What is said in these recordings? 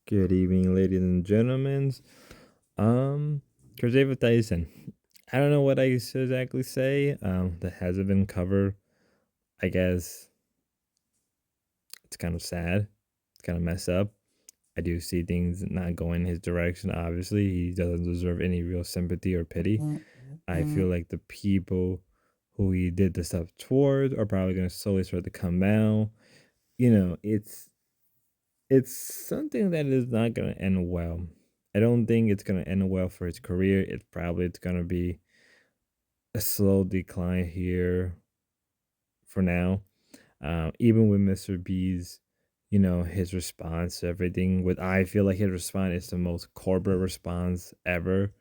Good evening, ladies and gentlemen. Kris Tyson. I don't know what I should exactly say. That hasn't been covered. I guess it's kind of sad. It's kind of messed up. I do see things not going his direction. Obviously, he doesn't deserve any real sympathy or pity. I feel like the people who he did the stuff towards are probably going to slowly start to come out. It's something that is not gonna end well. I don't think it's gonna end well for his career. It's gonna be a slow decline here for now. Even with Mr. B's, his response to everything. With I feel like his response is the most corporate response ever.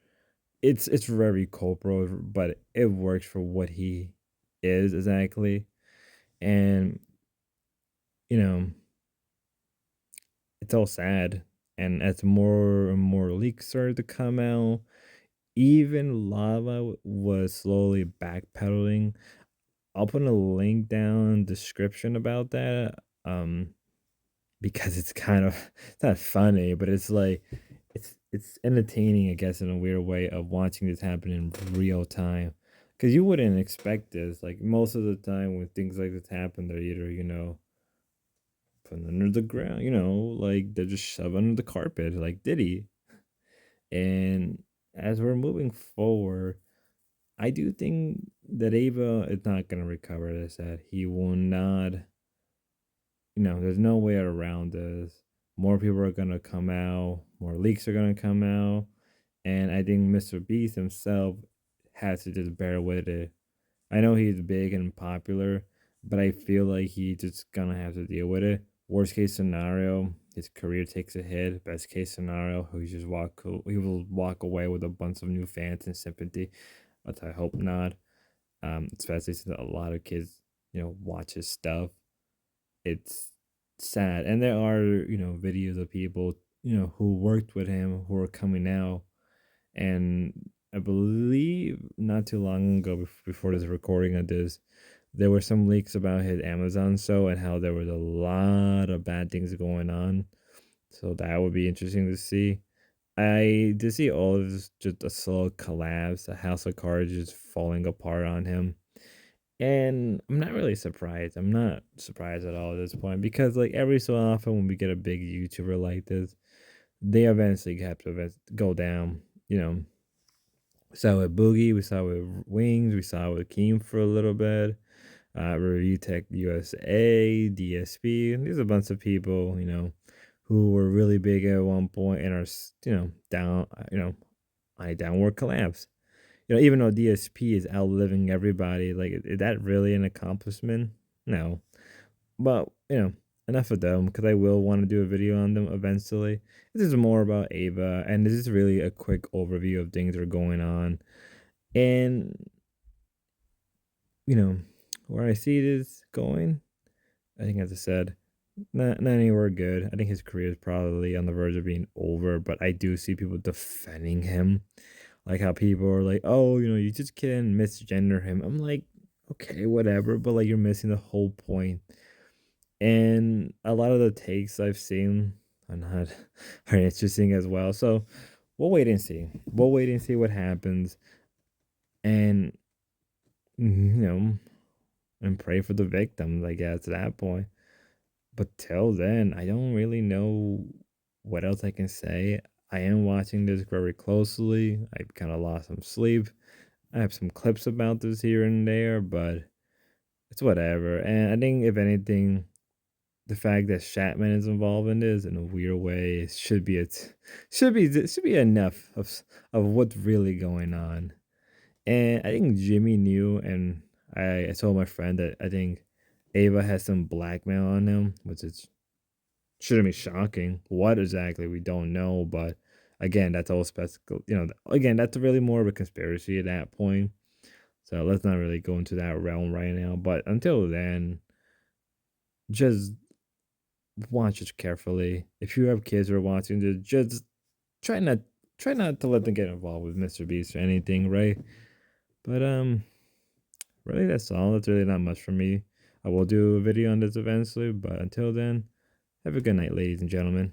It's very corporate, but it works for what he is exactly. And you know, it's all sad. And as more and more leaks started to come out, even Lava was slowly backpedaling. I'll put a link down in the description about that. Because it's kind of it's not funny, but it's like it's entertaining, I guess, in a weird way of watching this happen in real time. Because you wouldn't expect this. Like most of the time when things like this happen, they're either, put under the ground, like they're just shoved under the carpet, like Diddy. And as we're moving forward, I do think that Ava is not gonna recover. As I said, he will not. There's no way around this. More people are gonna come out. More leaks are gonna come out, and I think Mr. Beast himself has to just bear with it. I know he's big and popular, but I feel like he just gonna have to deal with it. Worst case scenario, his career takes a hit. Best case scenario, he will walk away with a bunch of new fans and sympathy. But I hope not. Especially since a lot of kids, watch his stuff. It's sad, and there are videos of people who worked with him who are coming out, and I believe not too long ago, before this recording of this, there were some leaks about his Amazon show and how there was a lot of bad things going on. So that would be interesting to see. I did see all of this just a slow collapse, a house of cards just falling apart on him. And I'm not really surprised. I'm not surprised at all at this point because, like, every so often when we get a big YouTuber like this, they eventually have to go down. We saw with Boogie, we saw with Wings, we saw with Keem for a little bit. Review Tech USA, DSP. There's a bunch of people, who were really big at one point and are, down, on a downward collapse. Even though DSP is outliving everybody, like, is that really an accomplishment? No. But, enough of them, because I will want to do a video on them eventually. This is more about Ava, and this is really a quick overview of things that are going on. And, you know, where I see this going, I think, as I said, not anywhere good. I think his career is probably on the verge of being over, but I do see people defending him. Like how people are like, oh, you just can't misgender him. I'm like, okay, whatever, but like you're missing the whole point. And a lot of the takes I've seen are not are interesting as well. So we'll wait and see. We'll wait and see what happens. And and pray for the victims, I guess, at that point. But till then, I don't really know what else I can say. I am watching this very closely. I kind of lost some sleep. I have some clips about this here and there, but it's whatever. And I think, if anything, the fact that Shatman is involved in this in a weird way should be enough of what's really going on. And I think Jimmy knew, and I told my friend that I think Ava has some blackmail on him, which is shouldn't be shocking. What exactly, we don't know, but again, that's all spectacle. Again, that's really more of a conspiracy at that point. So let's not really go into that realm right now. But until then, just watch it carefully. If you have kids who are watching this, just try not try not to let them get involved with Mr. Beast or anything, right? But really, that's all. That's really not much for me. I will do a video on this eventually, but until then, have a good night, ladies and gentlemen.